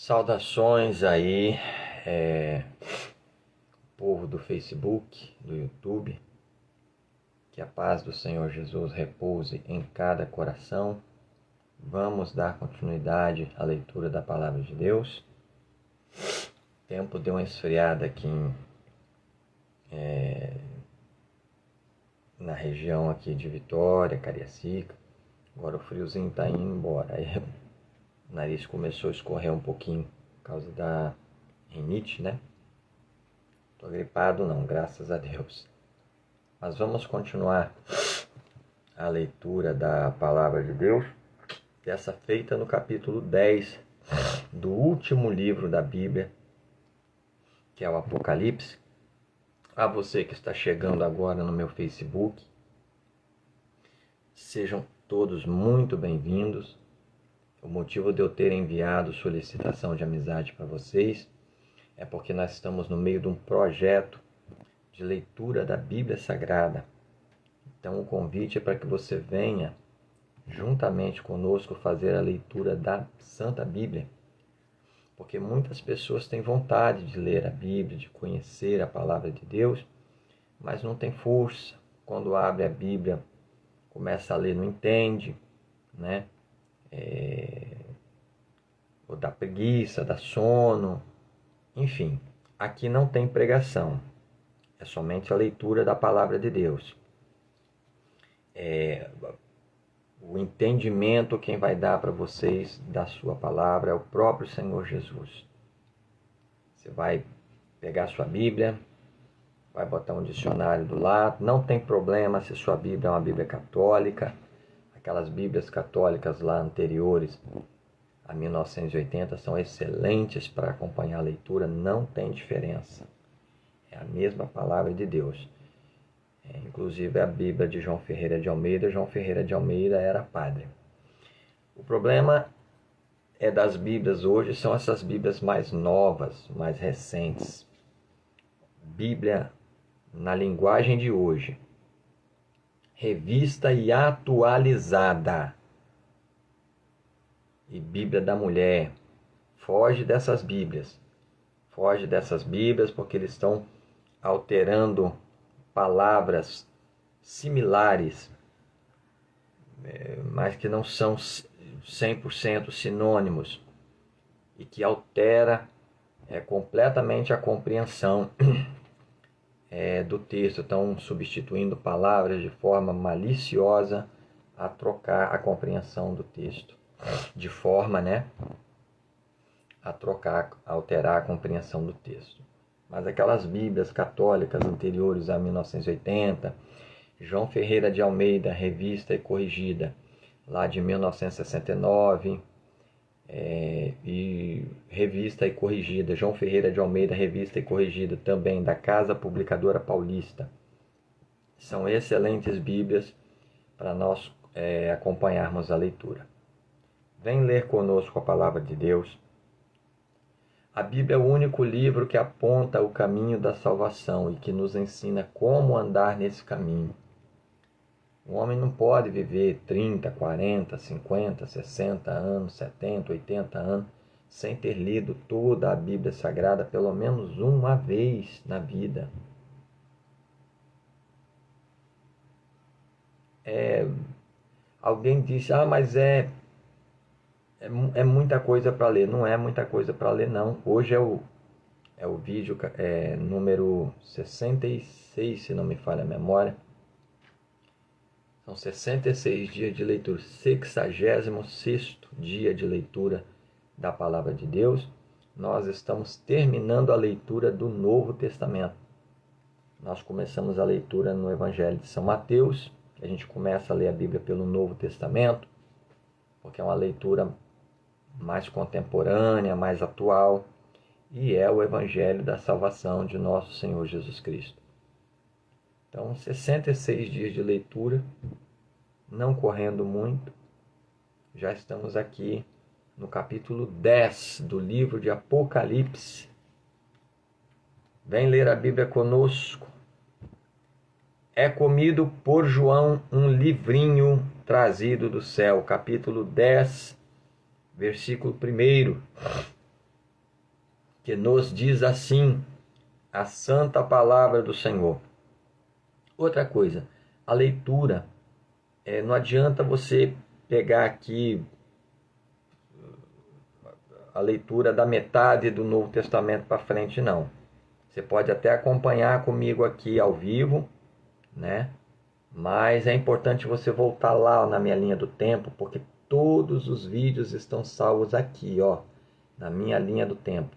Saudações aí, povo do Facebook, do YouTube. Que a paz do Senhor Jesus repouse em cada coração. Vamos dar continuidade à leitura da Palavra de Deus. O tempo deu uma esfriada aqui na região aqui de Vitória, Cariacica. Agora o friozinho está indo embora. Aí o nariz começou a escorrer um pouquinho por causa da rinite, né? Tô gripado não, graças a Deus. Mas vamos continuar a leitura da Palavra de Deus, dessa feita no capítulo 10 do último livro da Bíblia, que é o Apocalipse. A você que está chegando agora no meu Facebook, sejam todos muito bem-vindos. O motivo de eu ter enviado solicitação de amizade para vocês é porque nós estamos no meio de um projeto de leitura da Bíblia Sagrada. Então o convite é para que você venha juntamente conosco fazer a leitura da Santa Bíblia. Porque muitas pessoas têm vontade de ler a Bíblia, de conhecer a Palavra de Deus, mas não tem força. Quando abre a Bíblia, começa a ler, não entende, né? Ou dá preguiça, dá sono, enfim. Aqui não tem pregação, é somente a leitura da Palavra de Deus. O entendimento quem vai dar para vocês da sua palavra é o próprio Senhor Jesus. Você vai pegar a sua Bíblia, vai botar um dicionário do lado, não tem problema se sua Bíblia é uma Bíblia católica. Aquelas Bíblias católicas lá anteriores a 1980 são excelentes para acompanhar a leitura, não tem diferença. É a mesma palavra de Deus. Inclusive a Bíblia de João Ferreira de Almeida. João Ferreira de Almeida era padre. O problema das Bíblias hoje são essas Bíblias mais novas, mais recentes. Bíblia na linguagem de hoje. Revista e atualizada. E Bíblia da mulher. Foge dessas Bíblias. Foge dessas Bíblias porque eles estão alterando palavras similares, mas que não são 100% sinônimos. E que altera completamente a compreensão do texto. Estão substituindo palavras de forma maliciosa a trocar a compreensão do texto. De forma, a trocar, a alterar a compreensão do texto. Mas aquelas Bíblias católicas anteriores a 1980, João Ferreira de Almeida, revista e corrigida, lá de 1969, e revista e corrigida, João Ferreira de Almeida, revista e corrigida, também da Casa Publicadora Paulista. São excelentes Bíblias para nós acompanharmos a leitura. Vem ler conosco a Palavra de Deus. A Bíblia é o único livro que aponta o caminho da salvação e que nos ensina como andar nesse caminho. O homem não pode viver 30, 40, 50, 60 anos, 70, 80 anos, sem ter lido toda a Bíblia Sagrada pelo menos uma vez na vida. Alguém disse, mas é muita coisa para ler. Não é muita coisa para ler, não. Hoje é o vídeo número 66, se não me falha a memória. São 66 dias de leitura. 66º dia de leitura da Palavra de Deus. Nós estamos terminando a leitura do Novo Testamento. Nós começamos a leitura no Evangelho de São Mateus. A gente começa a ler a Bíblia pelo Novo Testamento, porque é uma leitura mais contemporânea, mais atual, e é o Evangelho da salvação de nosso Senhor Jesus Cristo. Então, 66 dias de leitura, não correndo muito, já estamos aqui no capítulo 10 do livro de Apocalipse. Vem ler a Bíblia conosco. É comido por João um livrinho trazido do céu, capítulo 10, versículo 1. que nos diz assim a santa palavra do Senhor. Outra coisa, a leitura, não adianta você pegar aqui a leitura da metade do Novo Testamento para frente, não. Você pode até acompanhar comigo aqui ao vivo, né? Mas é importante você voltar lá na minha linha do tempo, porque todos os vídeos estão salvos aqui, ó, na minha linha do tempo.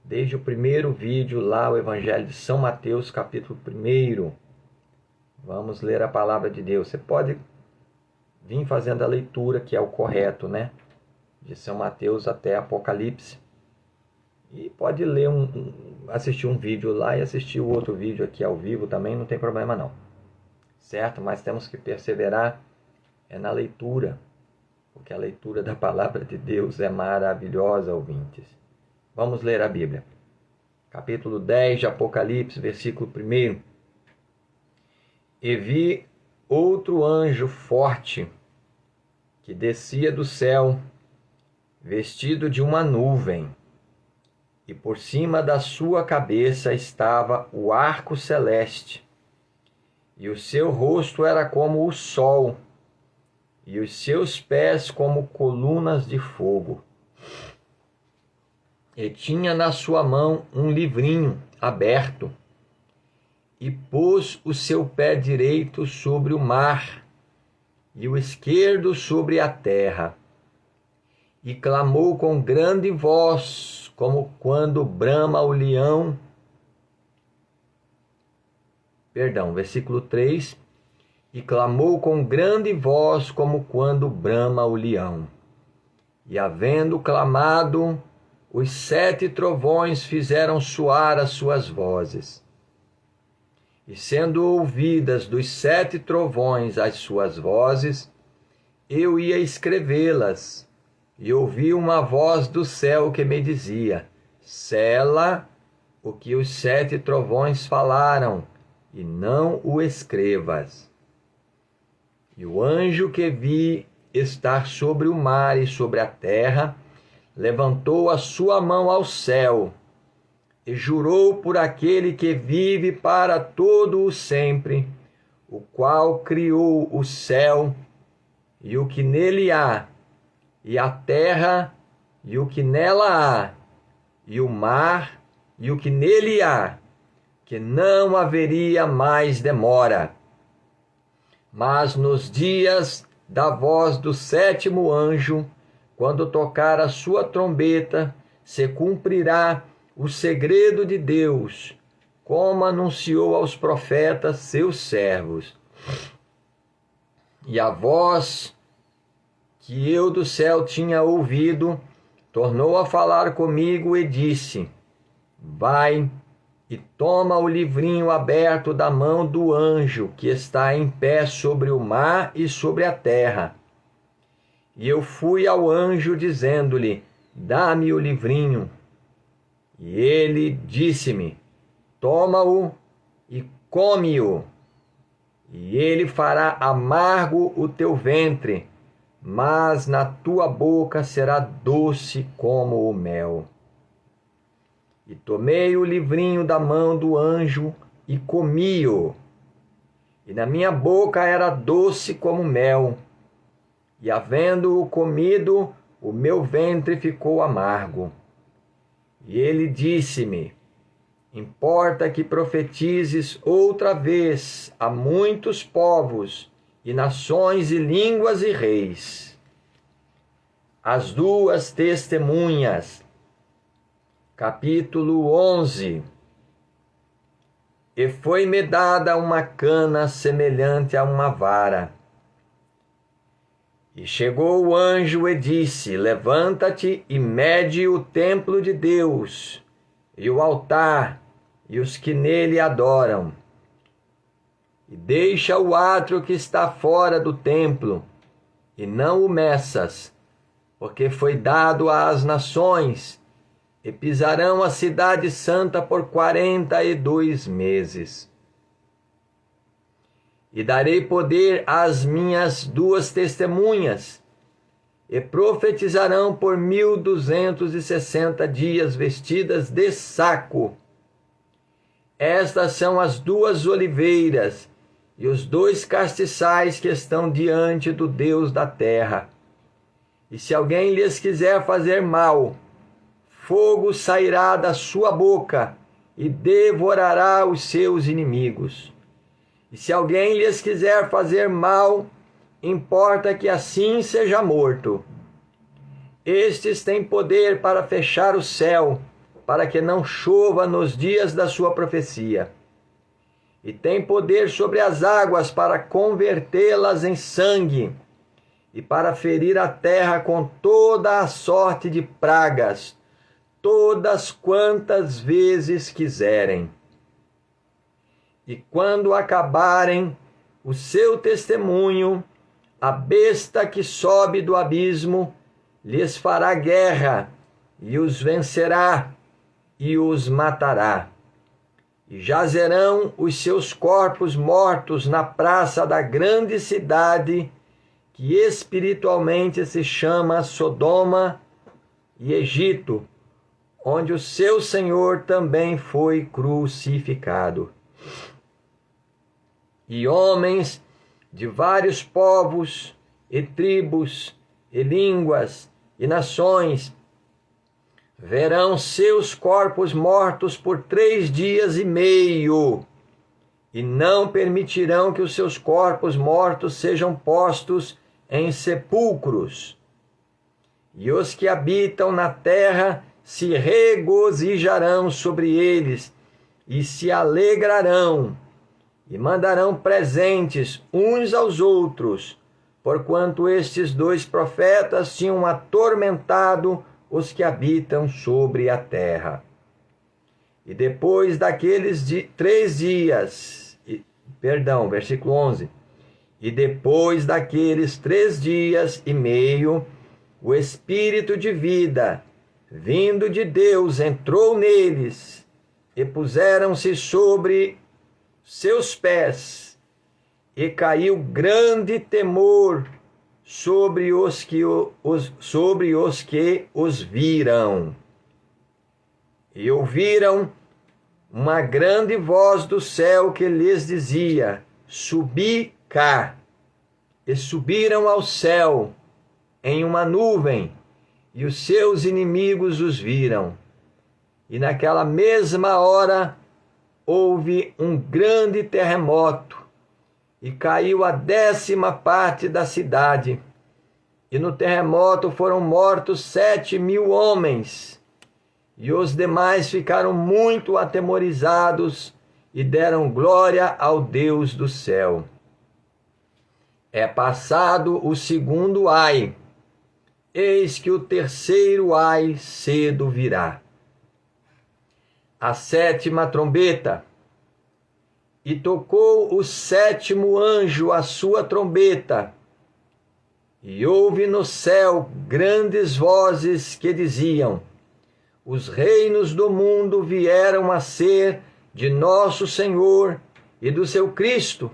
Desde o primeiro vídeo lá, o Evangelho de São Mateus, capítulo 1. Vamos ler a palavra de Deus. Você pode vir fazendo a leitura, que é o correto, né? De São Mateus até Apocalipse. E pode ler assistir um vídeo lá e assistir o outro vídeo aqui ao vivo também, não tem problema não. Certo? Mas temos que perseverar na leitura, porque a leitura da palavra de Deus é maravilhosa, ouvintes. Vamos ler a Bíblia. Capítulo 10 de Apocalipse, versículo 1. E vi outro anjo forte, que descia do céu, vestido de uma nuvem, e por cima da sua cabeça estava o arco celeste, e o seu rosto era como o sol, e os seus pés como colunas de fogo. E tinha na sua mão um livrinho aberto, e pôs o seu pé direito sobre o mar, e o esquerdo sobre a terra, e clamou com grande voz, como quando brama o leão. Versículo 3. E clamou com grande voz, como quando brama o leão. E havendo clamado, os 7 trovões fizeram soar as suas vozes. E sendo ouvidas dos 7 trovões as suas vozes, eu ia escrevê-las. E ouvi uma voz do céu que me dizia: sela o que os 7 trovões falaram, e não o escrevas. E o anjo que vi estar sobre o mar e sobre a terra levantou a sua mão ao céu e jurou por aquele que vive para todo o sempre, o qual criou o céu e o que nele há, e a terra e o que nela há, e o mar e o que nele há, que não haveria mais demora. Mas nos dias da voz do 7º anjo, quando tocar a sua trombeta, se cumprirá o segredo de Deus, como anunciou aos profetas seus servos. E a voz que eu do céu tinha ouvido, tornou a falar comigo e disse: vai e toma o livrinho aberto da mão do anjo que está em pé sobre o mar e sobre a terra. E eu fui ao anjo dizendo-lhe: dá-me o livrinho. E ele disse-me: toma-o e come-o, e ele fará amargo o teu ventre, mas na tua boca será doce como o mel. E tomei o livrinho da mão do anjo e comi-o, e na minha boca era doce como mel, e havendo-o comido, o meu ventre ficou amargo. E ele disse-me: importa que profetizes outra vez a muitos povos, e nações, e línguas, e reis. As 2 testemunhas. Capítulo 11. E foi-me dada uma cana semelhante a uma vara. E chegou o anjo e disse: levanta-te e mede o templo de Deus, e o altar, e os que nele adoram. E deixa o átrio que está fora do templo, e não o meças, porque foi dado às nações, e pisarão a cidade santa por 42 meses. E darei poder às minhas 2 testemunhas, e profetizarão por 1260 dias vestidas de saco. Estas são as 2 oliveiras e os 2 castiçais que estão diante do Deus da terra. E se alguém lhes quiser fazer mal, fogo sairá da sua boca e devorará os seus inimigos. E se alguém lhes quiser fazer mal, importa que assim seja morto. Estes têm poder para fechar o céu, para que não chova nos dias da sua profecia. E têm poder sobre as águas para convertê-las em sangue, e para ferir a terra com toda a sorte de pragas, todas quantas vezes quiserem. E quando acabarem o seu testemunho, a besta que sobe do abismo lhes fará guerra, e os vencerá, e os matará. E jazerão os seus corpos mortos na praça da grande cidade, que espiritualmente se chama Sodoma e Egito, onde o seu Senhor também foi crucificado. E homens de vários povos, e tribos, e línguas, e nações, verão seus corpos mortos por 3 dias e meio, e não permitirão que os seus corpos mortos sejam postos em sepulcros. E os que habitam na terra se regozijarão sobre eles, e se alegrarão, e mandarão presentes uns aos outros, porquanto estes 2 profetas tinham atormentado os que habitam sobre a terra. E depois daqueles 3 dias, versículo 11, e depois daqueles 3 dias e meio, o Espírito de vida, vindo de Deus, entrou neles, e puseram-se sobre seus pés, e caiu grande temor sobre os que os viram. E ouviram uma grande voz do céu que lhes dizia: subi cá. E subiram ao céu em uma nuvem, e os seus inimigos os viram. E naquela mesma hora houve um grande terremoto, e caiu a 10ª parte da cidade. E no terremoto foram mortos 7.000 homens. E os demais ficaram muito atemorizados e deram glória ao Deus do céu. É passado o 2º ai. Eis que o 3º ai cedo virá. A 7ª trombeta. E tocou o 7º anjo a sua trombeta. E houve no céu grandes vozes que diziam: os reinos do mundo vieram a ser de nosso Senhor e do seu Cristo,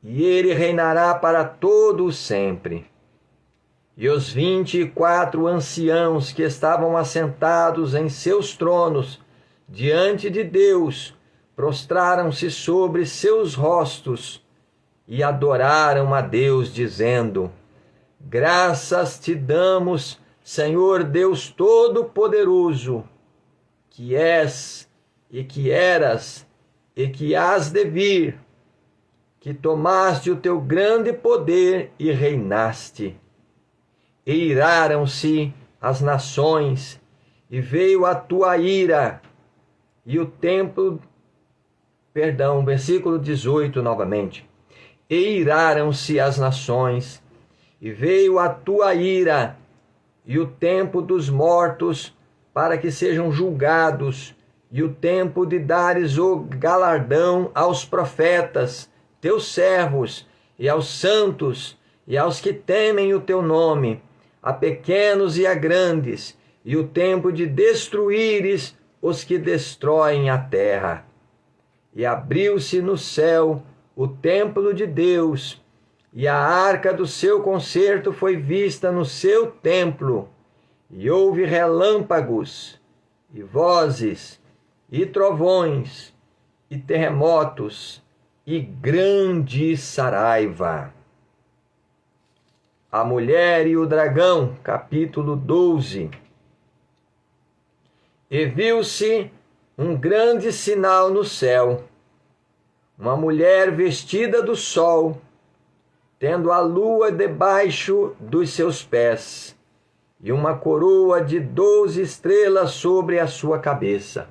e ele reinará para todo o sempre. E os 24 anciãos que estavam assentados em seus tronos diante de Deus prostraram-se sobre seus rostos e adoraram a Deus, dizendo: graças te damos, Senhor Deus Todo-Poderoso, que és e que eras e que hás de vir, que tomaste o teu grande poder e reinaste. E iraram-se as nações, e veio a tua ira, e o tempo, versículo 18 novamente. E iraram-se as nações, e veio a tua ira, e o tempo dos mortos, para que sejam julgados, e o tempo de dares o galardão aos profetas, teus servos, e aos santos, e aos que temem o teu nome, a pequenos e a grandes, e o tempo de destruíres os que destroem a terra. E abriu-se no céu o templo de Deus, e a arca do seu concerto foi vista no seu templo, e houve relâmpagos, e vozes, e trovões, e terremotos, e grande saraiva. A mulher e o dragão, capítulo 12. E viu-se um grande sinal no céu, uma mulher vestida do sol, tendo a lua debaixo dos seus pés, e uma coroa de 12 estrelas sobre a sua cabeça.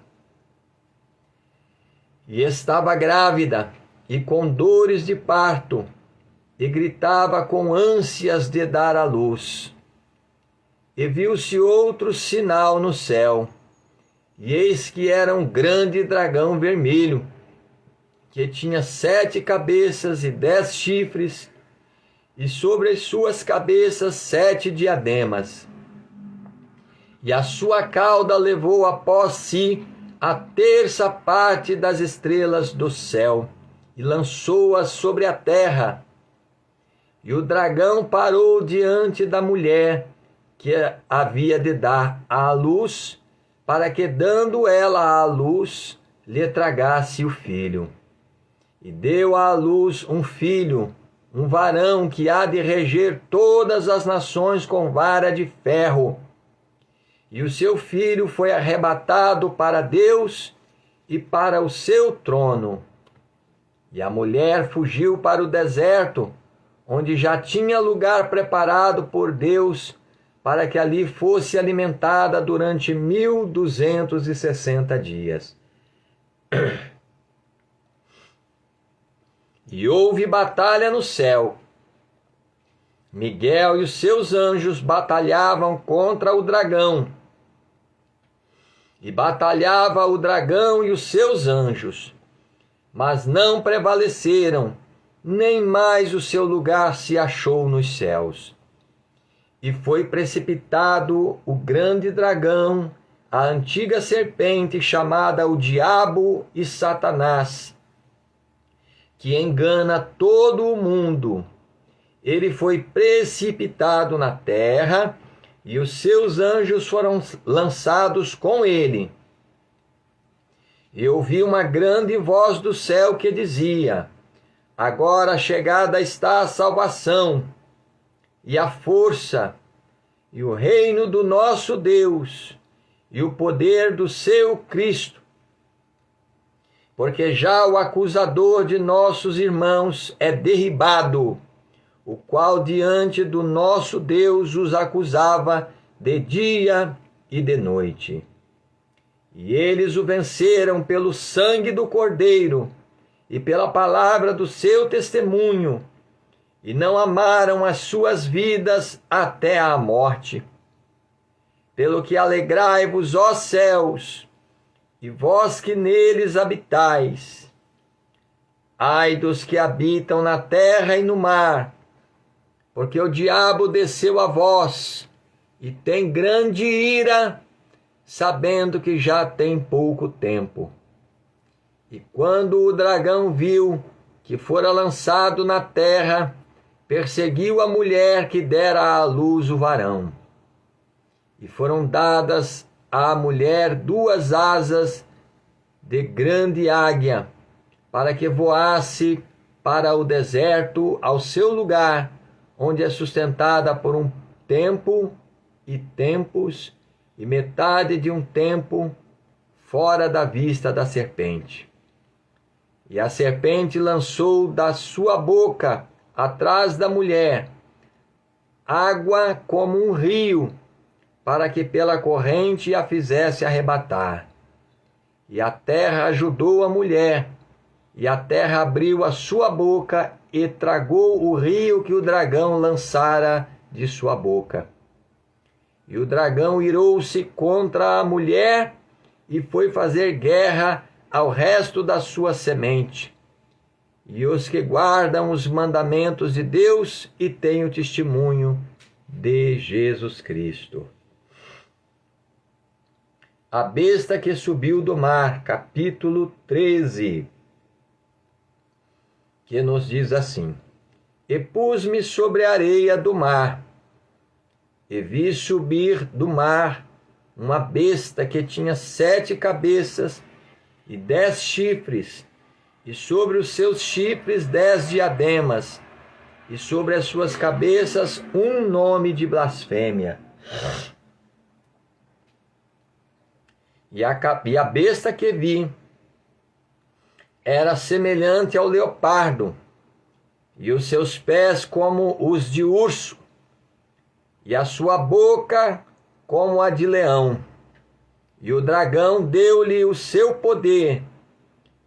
E estava grávida, e com dores de parto, e gritava com ânsias de dar à luz. E viu-se outro sinal no céu, e eis que era um grande dragão vermelho, que tinha 7 cabeças e 10 chifres, e sobre as suas cabeças 7 diademas. E a sua cauda levou após si a 1/3 parte das estrelas do céu, e lançou-as sobre a terra. E o dragão parou diante da mulher que havia de dar à luz, para que, dando ela à luz, lhe tragasse o filho. E deu à luz um filho, um varão que há de reger todas as nações com vara de ferro. E o seu filho foi arrebatado para Deus e para o seu trono. E a mulher fugiu para o deserto, onde já tinha lugar preparado por Deus, para que ali fosse alimentada durante 1260 dias. E houve batalha no céu. Miguel e os seus anjos batalhavam contra o dragão. E batalhava o dragão e os seus anjos, mas não prevaleceram, nem mais o seu lugar se achou nos céus. E foi precipitado o grande dragão, a antiga serpente chamada o Diabo e Satanás, que engana todo o mundo. Ele foi precipitado na terra, e os seus anjos foram lançados com ele. E ouvi uma grande voz do céu que dizia: agora chegada está a salvação, e a força, e o reino do nosso Deus, e o poder do seu Cristo. Porque já o acusador de nossos irmãos é derribado, o qual diante do nosso Deus os acusava de dia e de noite. E eles o venceram pelo sangue do Cordeiro e pela palavra do seu testemunho, e não amaram as suas vidas até a morte. Pelo que alegrai-vos, ó céus, e vós que neles habitais. Ai dos que habitam na terra e no mar, porque o diabo desceu a vós, e tem grande ira, sabendo que já tem pouco tempo. E quando o dragão viu que fora lançado na terra, perseguiu a mulher que dera à luz o varão. E foram dadas à mulher 2 asas de grande águia, para que voasse para o deserto, ao seu lugar, onde é sustentada por um tempo e tempos, e metade de um tempo, fora da vista da serpente. E a serpente lançou da sua boca, atrás da mulher, água como um rio, para que pela corrente a fizesse arrebatar. E a terra ajudou a mulher, e a terra abriu a sua boca e tragou o rio que o dragão lançara de sua boca. E o dragão irou-se contra a mulher e foi fazer guerra ao resto da sua semente, e os que guardam os mandamentos de Deus e têm o testemunho de Jesus Cristo. A besta que subiu do mar, capítulo 13, que nos diz assim: E pus-me sobre a areia do mar, e vi subir do mar uma besta que tinha 7 cabeças e 10 chifres, e sobre os seus chifres 10 diademas, e sobre as suas cabeças um nome de blasfêmia. E a besta que vi era semelhante ao leopardo, e os seus pés como os de urso, e a sua boca como a de leão. E o dragão deu-lhe o seu poder,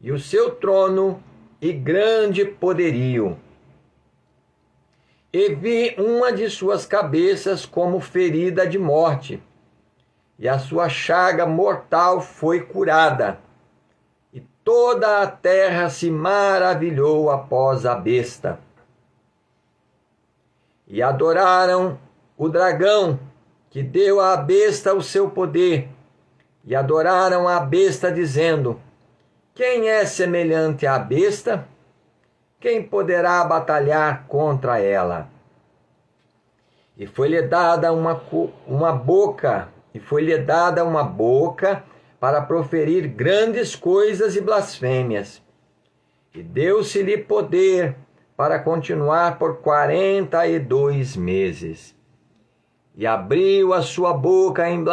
e o seu trono, e grande poderio. E vi uma de suas cabeças como ferida de morte, e a sua chaga mortal foi curada. E toda a terra se maravilhou após a besta. E adoraram o dragão, que deu à besta o seu poder, e adoraram a besta, dizendo: quem é semelhante à besta? Quem poderá batalhar contra ela? E foi-lhe dada uma boca para proferir grandes coisas e blasfêmias. E deu-se-lhe poder para continuar por 42 meses. E abriu a sua boca em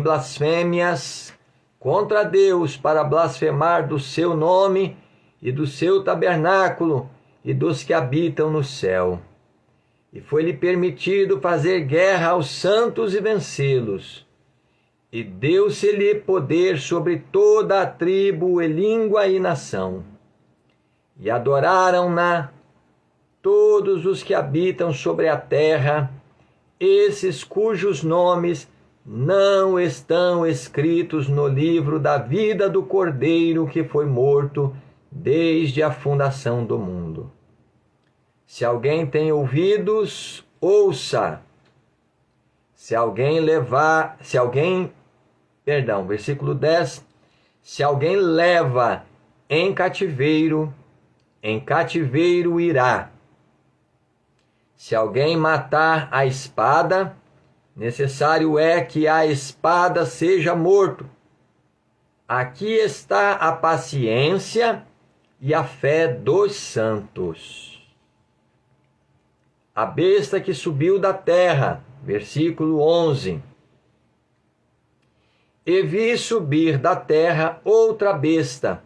blasfêmias contra Deus, para blasfemar do seu nome e do seu tabernáculo e dos que habitam no céu. E foi-lhe permitido fazer guerra aos santos e vencê-los. E deu-se-lhe poder sobre toda a tribo e língua e nação. E adoraram-na todos os que habitam sobre a terra, esses cujos nomes não estão escritos no livro da vida do Cordeiro que foi morto desde a fundação do mundo. Se alguém tem ouvidos, ouça. Versículo 10. Se alguém leva em cativeiro irá. Se alguém matar a espada, necessário é que a espada seja morto. Aqui está a paciência e a fé dos santos. A besta que subiu da terra, versículo 11. E vi subir da terra outra besta,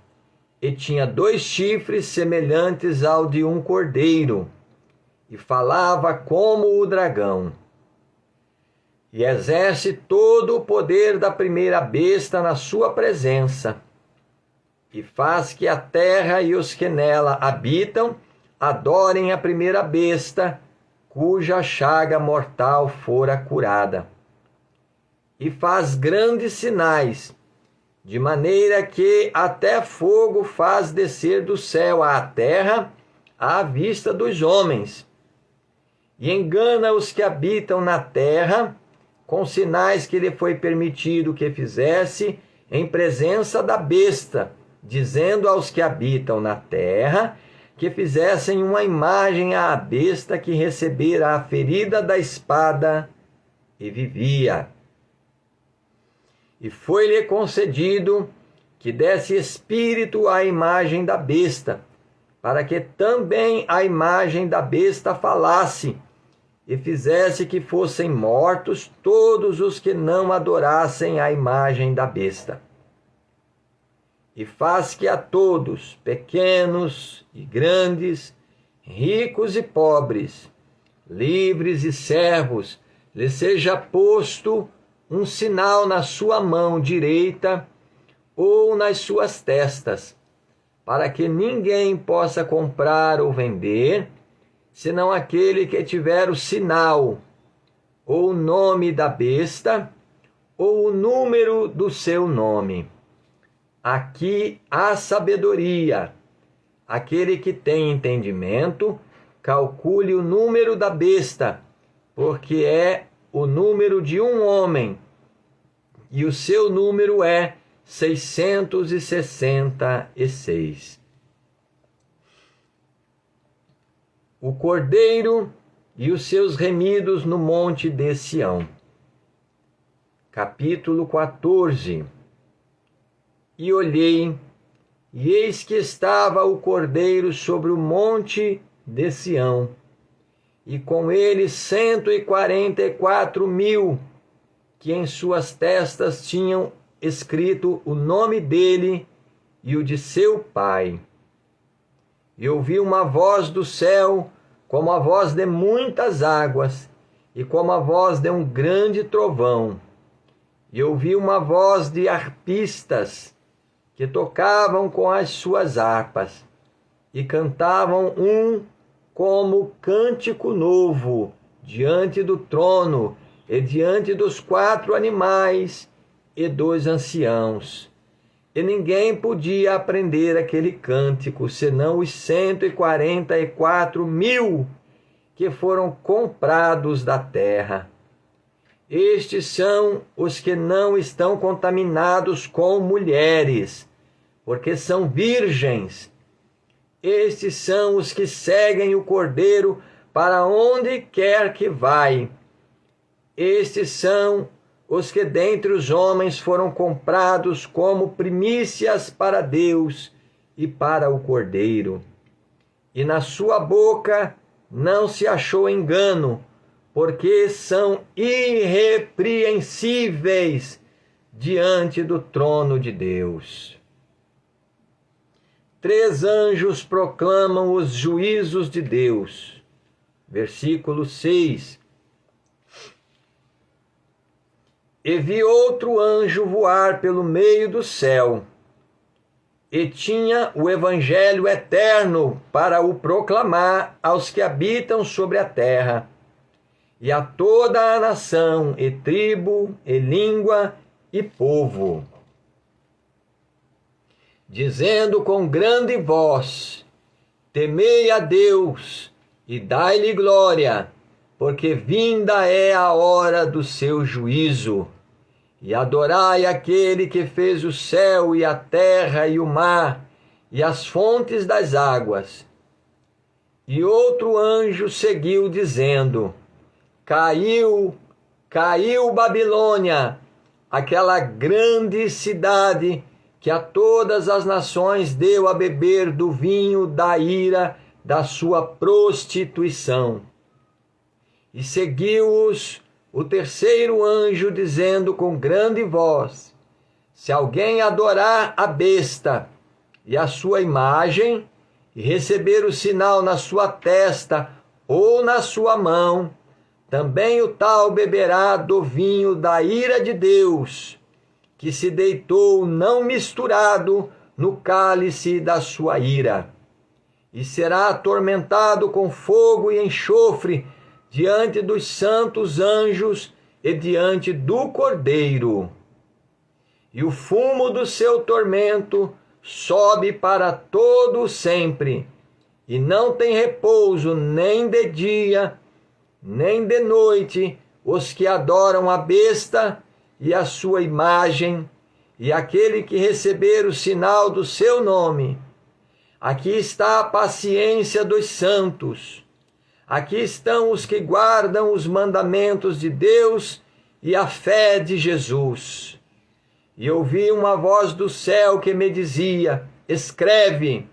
e tinha 2 chifres semelhantes ao de um cordeiro, e falava como o dragão. E exerce todo o poder da primeira besta na sua presença, e faz que a terra e os que nela habitam adorem a primeira besta, cuja chaga mortal fora curada. E faz grandes sinais, de maneira que até fogo faz descer do céu à terra à vista dos homens. E engana os que habitam na terra, com sinais que lhe foi permitido que fizesse em presença da besta, dizendo aos que habitam na terra que fizessem uma imagem à besta que recebera a ferida da espada e vivia. E foi-lhe concedido que desse espírito à imagem da besta, para que também a imagem da besta falasse, e fizesse que fossem mortos todos os que não adorassem a imagem da besta. E faz que a todos, pequenos e grandes, ricos e pobres, livres e servos, lhe seja posto um sinal na sua mão direita ou nas suas testas, para que ninguém possa comprar ou vender, senão aquele que tiver o sinal, ou o nome da besta, ou o número do seu nome. Aqui há sabedoria. Aquele que tem entendimento, calcule o número da besta, porque é o número de um homem, e o seu número é 666. o Cordeiro e os seus remidos no monte de Sião. Capítulo 14. E olhei, e eis que estava o Cordeiro sobre o monte de Sião, e com ele 144.000, que em suas testas tinham escrito o nome dele e o de seu pai. E ouvi uma voz do céu, como a voz de muitas águas, e como a voz de um grande trovão. E ouvi uma voz de harpistas, que tocavam com as suas harpas, e cantavam como cântico novo, diante do trono, e diante dos 4 animais e dos anciãos. E ninguém podia aprender aquele cântico, senão os 144.000 que foram comprados da terra. Estes são os que não estão contaminados com mulheres, porque são virgens. Estes são os que seguem o Cordeiro para onde quer que vai. Estes são os que dentre os homens foram comprados como primícias para Deus e para o Cordeiro. E na sua boca não se achou engano, porque são irrepreensíveis diante do trono de Deus. 3 anjos proclamam os juízos de Deus. Versículo 6. E vi outro anjo voar pelo meio do céu, e tinha o evangelho eterno para o proclamar aos que habitam sobre a terra, e a toda a nação, e tribo, e língua, e povo, dizendo com grande voz: temei a Deus, e dai-lhe glória, porque vinda é a hora do seu juízo. E adorai aquele que fez o céu e a terra e o mar e as fontes das águas. E outro anjo seguiu dizendo: Caiu Babilônia, aquela grande cidade que a todas as nações deu a beber do vinho da ira da sua prostituição. E seguiu-os o terceiro anjo, dizendo com grande voz: se alguém adorar a besta e a sua imagem, e receber o sinal na sua testa ou na sua mão, também o tal beberá do vinho da ira de Deus, que se deitou não misturado no cálice da sua ira, e será atormentado com fogo e enxofre diante dos santos anjos e diante do Cordeiro. E o fumo do seu tormento sobe para todo sempre, e não tem repouso nem de dia, nem de noite, os que adoram a besta e a sua imagem, e aquele que receber o sinal do seu nome. Aqui está a paciência dos santos. Aqui estão os que guardam os mandamentos de Deus e a fé de Jesus. E ouvi uma voz do céu que me dizia: escreve,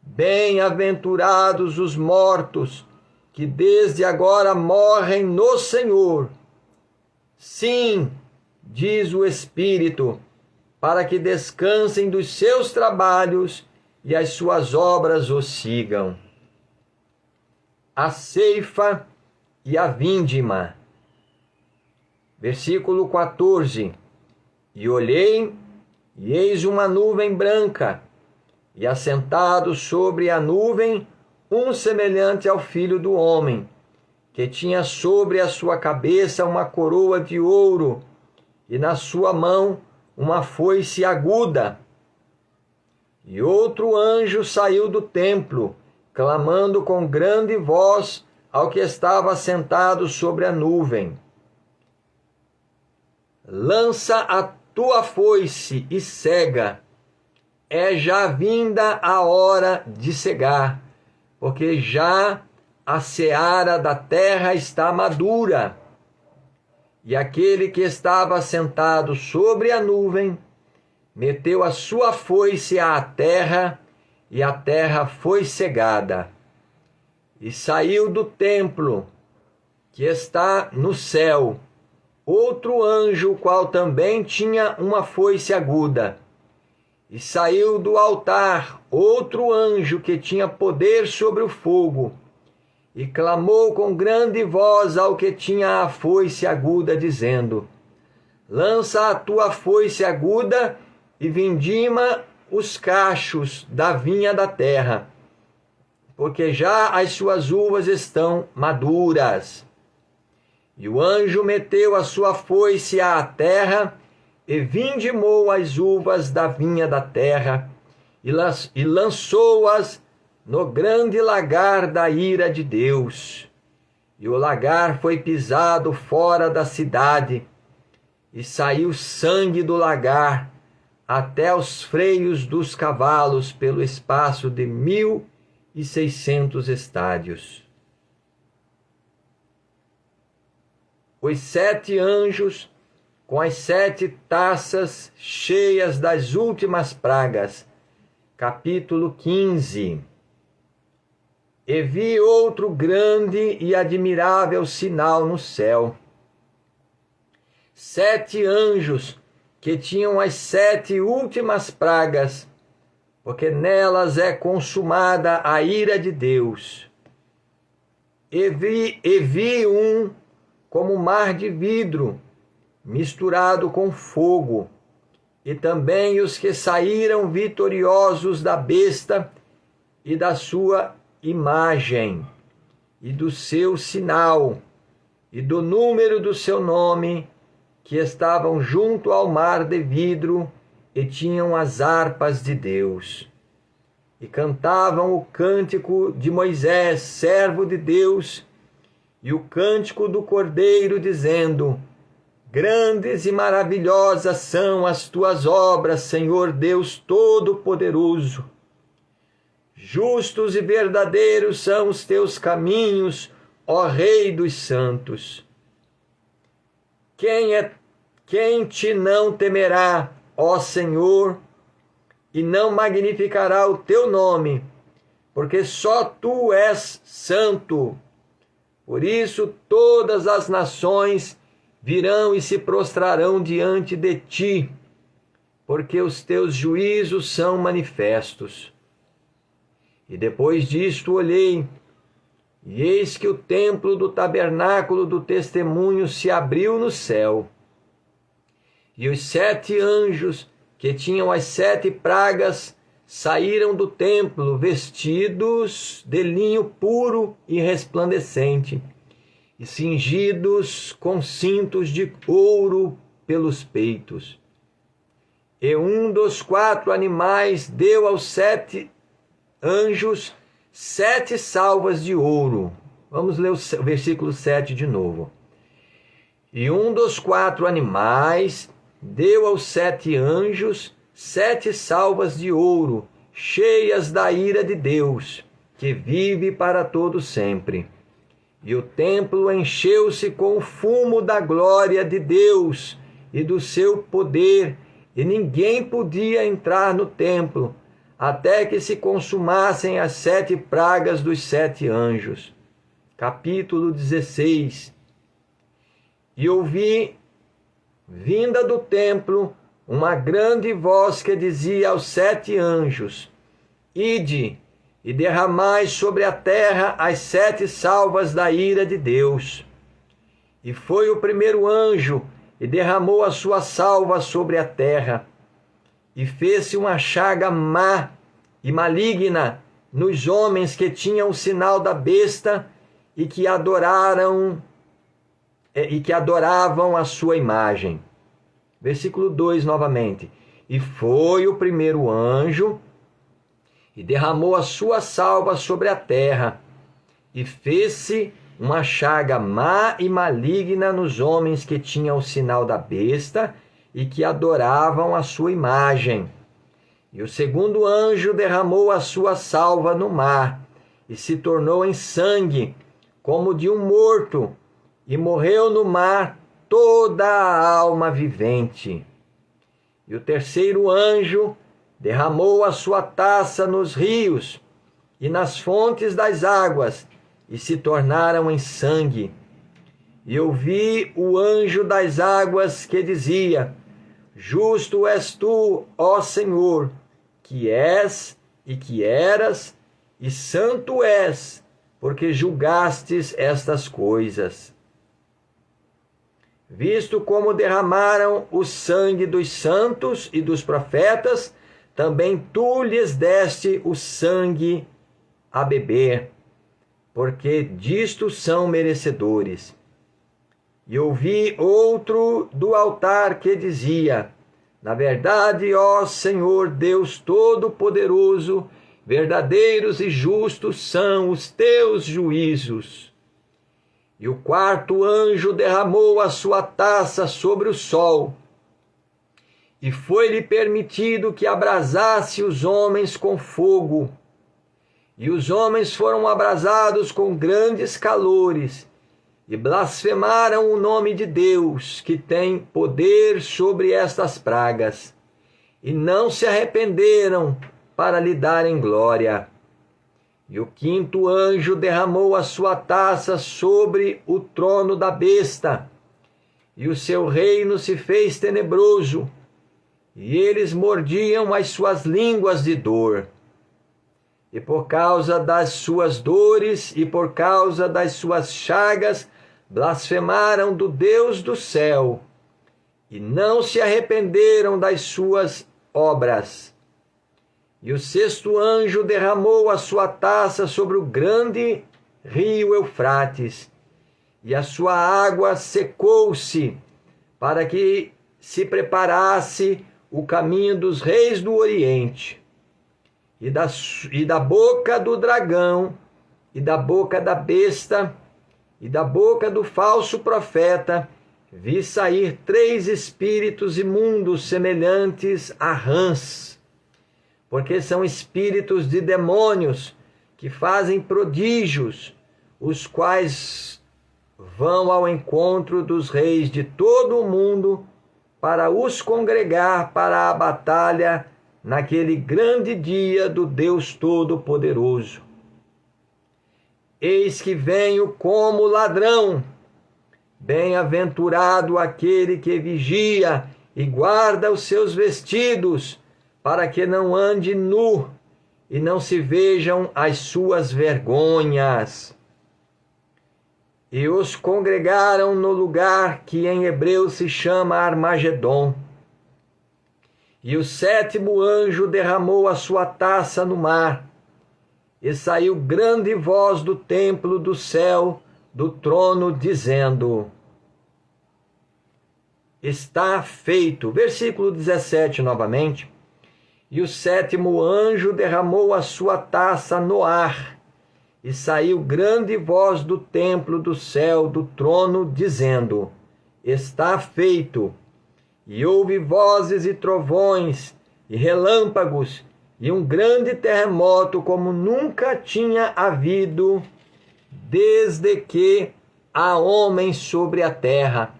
bem-aventurados os mortos, que desde agora morrem no Senhor. Sim, diz o Espírito, para que descansem dos seus trabalhos e as suas obras os sigam. A ceifa e a vindima. Versículo 14. E olhei, e eis uma nuvem branca, e assentado sobre a nuvem, um semelhante ao Filho do Homem, que tinha sobre a sua cabeça uma coroa de ouro, e na sua mão uma foice aguda. E outro anjo saiu do templo, clamando com grande voz ao que estava sentado sobre a nuvem: lança a tua foice e cega, é já vinda a hora de cegar, porque já a seara da terra está madura. E aquele que estava sentado sobre a nuvem meteu a sua foice à terra, e a terra foi cegada. E saiu do templo que está no céu outro anjo, o qual também tinha uma foice aguda. E saiu do altar outro anjo que tinha poder sobre o fogo, e clamou com grande voz ao que tinha a foice aguda, dizendo: lança a tua foice aguda e vindima os cachos da vinha da terra, porque já as suas uvas estão maduras. E o anjo meteu a sua foice à terra e vindimou as uvas da vinha da terra e lançou-as no grande lagar da ira de Deus. E o lagar foi pisado fora da cidade, e saiu sangue do lagar até os freios dos cavalos pelo espaço de 1.600 estádios. Os 7 anjos, com as 7 taças cheias das últimas pragas. Capítulo 15. E vi outro grande e admirável sinal no céu. 7 anjos que tinham as 7 últimas pragas, porque nelas é consumada a ira de Deus. E vi um como mar de vidro, misturado com fogo, e também os que saíram vitoriosos da besta e da sua imagem, e do seu sinal, e do número do seu nome, que estavam junto ao mar de vidro, e tinham as harpas de Deus. E cantavam o cântico de Moisés, servo de Deus, e o cântico do Cordeiro, dizendo: grandes e maravilhosas são as tuas obras, Senhor Deus Todo-Poderoso. Justos e verdadeiros são os teus caminhos, ó Rei dos santos. Quem te não temerá, ó Senhor, e não magnificará o teu nome, porque só tu és santo. Por isso todas as nações virão e se prostrarão diante de ti, porque os teus juízos são manifestos. E depois disto olhei, e eis que o templo do tabernáculo do testemunho se abriu no céu. E os 7 anjos que tinham as 7 pragas saíram do templo, vestidos de linho puro e resplandecente, e cingidos com cintos de ouro pelos peitos. E um dos 4 animais deu aos 7 anjos 7 salvas de ouro. Vamos ler o versículo 7 de novo. E um dos 4 animais deu aos 7 anjos 7 salvas de ouro, cheias da ira de Deus, que vive para todo sempre. E o templo encheu-se com o fumo da glória de Deus e do seu poder, e ninguém podia entrar no templo, até que se consumassem as 7 pragas dos 7 anjos. Capítulo 16. E ouvi, vinda do templo, uma grande voz que dizia aos 7 anjos: ide e derramai sobre a terra as 7 salvas da ira de Deus. E foi o primeiro anjo e derramou a sua salva sobre a terra. E fez-se uma chaga má e maligna nos homens que tinham o sinal da besta e que adoravam a sua imagem. Versículo 2 novamente. E foi o primeiro anjo e derramou a sua salva sobre a terra, e fez-se uma chaga má e maligna nos homens que tinham o sinal da besta e que adoravam a sua imagem. E o segundo anjo derramou a sua salva no mar, e se tornou em sangue, como de um morto, e morreu no mar toda a alma vivente. E o terceiro anjo derramou a sua taça nos rios e nas fontes das águas, e se tornaram em sangue. E ouvi o anjo das águas que dizia: Justo és tu, ó Senhor, que és e que eras, e santo és, porque julgastes estas coisas. Visto como derramaram o sangue dos santos e dos profetas, também tu lhes deste o sangue a beber, porque disto são merecedores. E ouvi outro do altar que dizia: Na verdade, ó Senhor Deus Todo-Poderoso, verdadeiros e justos são os teus juízos. E o quarto anjo derramou a sua taça sobre o sol, e foi-lhe permitido que abrasasse os homens com fogo. E os homens foram abrasados com grandes calores, e blasfemaram o nome de Deus, que tem poder sobre estas pragas, e não se arrependeram para lhe darem glória. E o quinto anjo derramou a sua taça sobre o trono da besta, e o seu reino se fez tenebroso, e eles mordiam as suas línguas de dor. E por causa das suas dores e por causa das suas chagas, blasfemaram do Deus do céu, e não se arrependeram das suas obras. E o sexto anjo derramou a sua taça sobre o grande rio Eufrates, e a sua água secou-se, para que se preparasse o caminho dos reis do Oriente. E da boca do dragão, e da boca da besta, e da boca do falso profeta, vi sair 3 espíritos imundos semelhantes a rãs, porque são espíritos de demônios que fazem prodígios, os quais vão ao encontro dos reis de todo o mundo para os congregar para a batalha naquele grande dia do Deus Todo-Poderoso. Eis que venho como ladrão. Bem-aventurado aquele que vigia e guarda os seus vestidos, para que não ande nu e não se vejam as suas vergonhas. E os congregaram no lugar que em hebreu se chama Armagedon. E o sétimo anjo derramou a sua taça no mar, e saiu grande voz do templo do céu, do trono, dizendo: Está feito. Versículo 17 novamente. E o sétimo anjo derramou a sua taça no ar, e saiu grande voz do templo do céu, do trono, dizendo: Está feito. E houve vozes e trovões, e relâmpagos, e um grande terremoto, como nunca tinha havido, desde que há homens sobre a terra.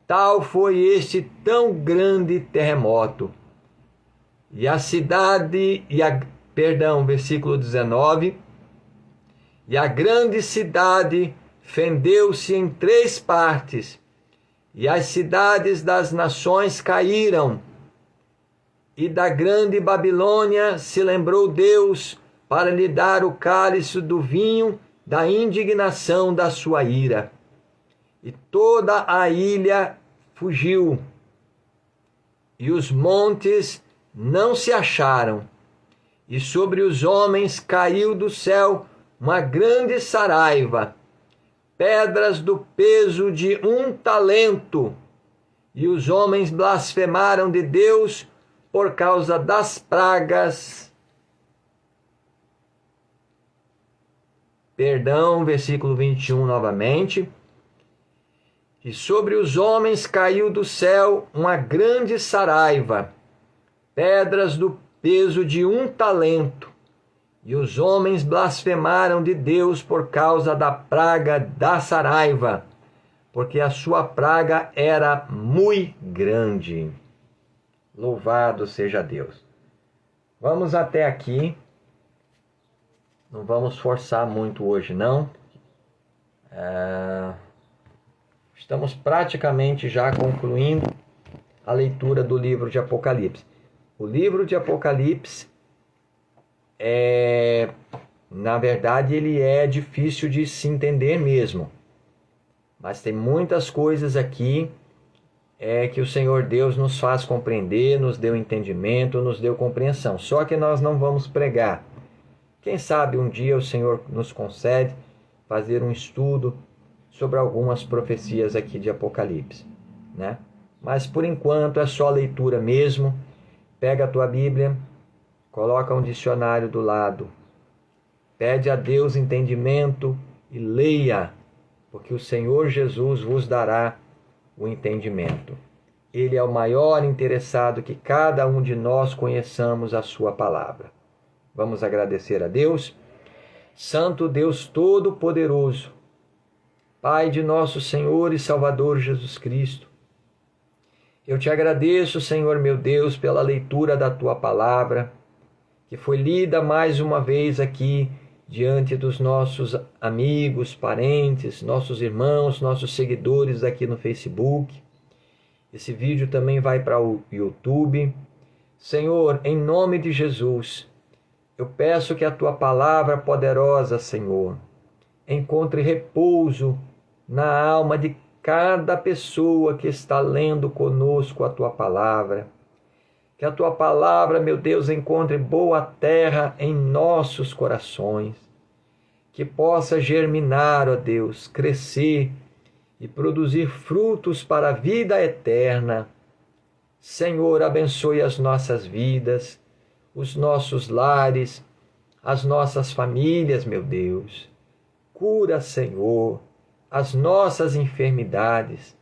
Tal foi este tão grande terremoto. E a cidade, versículo 19, e a grande cidade fendeu-se em 3 partes, e as cidades das nações caíram. E da grande Babilônia se lembrou Deus para lhe dar o cálice do vinho da indignação da sua ira. E toda a ilha fugiu, e os montes não se acharam, e sobre os homens caiu do céu uma grande saraiva, pedras do peso de 1 talento, e os homens blasfemaram de Deus por causa das pragas. Versículo 21 novamente. E sobre os homens caiu do céu uma grande saraiva, pedras do peso de 1 talento, E os homens blasfemaram de Deus por causa da praga da saraiva, porque a sua praga era muito grande. Louvado seja Deus. Vamos até aqui. Não vamos forçar muito hoje, não. Estamos praticamente já concluindo a leitura do livro de Apocalipse. O livro de Apocalipse na verdade, ele é difícil de se entender mesmo. Mas tem muitas coisas aqui que o Senhor Deus nos faz compreender, nos deu entendimento, nos deu compreensão. Só que nós não vamos pregar. Quem sabe um dia o Senhor nos concede fazer um estudo sobre algumas profecias aqui de Apocalipse, né? Mas por enquanto é só leitura mesmo. Pega a tua Bíblia, coloca um dicionário do lado, pede a Deus entendimento e leia, porque o Senhor Jesus vos dará o entendimento. Ele é o maior interessado que cada um de nós conheçamos a sua palavra. Vamos agradecer a Deus. Santo Deus Todo-Poderoso, Pai de nosso Senhor e Salvador Jesus Cristo, eu te agradeço, Senhor meu Deus, pela leitura da tua palavra, que foi lida mais uma vez aqui diante dos nossos amigos, parentes, nossos irmãos, nossos seguidores aqui no Facebook. Esse vídeo também vai para o YouTube. Senhor, em nome de Jesus, eu peço que a tua palavra poderosa, Senhor, encontre repouso na alma de cada pessoa que está lendo conosco a tua palavra. Que a tua palavra, meu Deus, encontre boa terra em nossos corações. Que possa germinar, ó Deus, crescer e produzir frutos para a vida eterna. Senhor, abençoe as nossas vidas, os nossos lares, as nossas famílias, meu Deus. Cura, Senhor, as nossas enfermidades.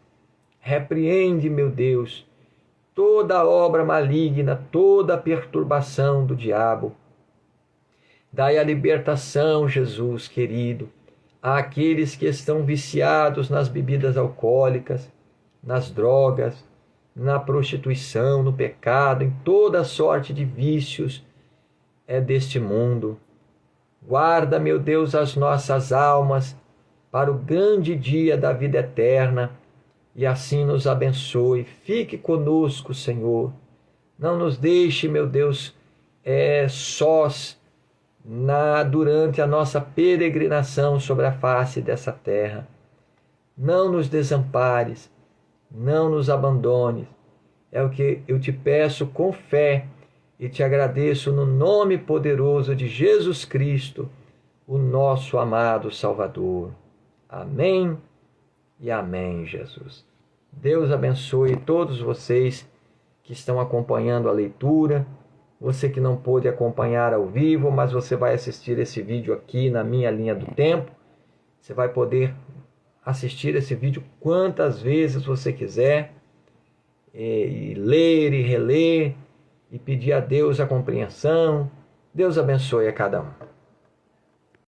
Repreende, meu Deus, toda obra maligna, toda perturbação do diabo. Dai a libertação, Jesus querido, àqueles que estão viciados nas bebidas alcoólicas, nas drogas, na prostituição, no pecado, em toda sorte de vícios deste mundo. Guarda, meu Deus, as nossas almas para o grande dia da vida eterna e assim nos abençoe. Fique conosco, Senhor. Não nos deixe, meu Deus, sós durante a nossa peregrinação sobre a face dessa terra. Não nos desampares, não nos abandones. É o que eu te peço com fé e te agradeço no nome poderoso de Jesus Cristo, o nosso amado Salvador. Amém e amém, Jesus. Deus abençoe todos vocês que estão acompanhando a leitura. Você que não pôde acompanhar ao vivo, mas você vai assistir esse vídeo aqui na minha linha do tempo. Você vai poder assistir esse vídeo quantas vezes você quiser, e ler e reler, e pedir a Deus a compreensão. Deus abençoe a cada um.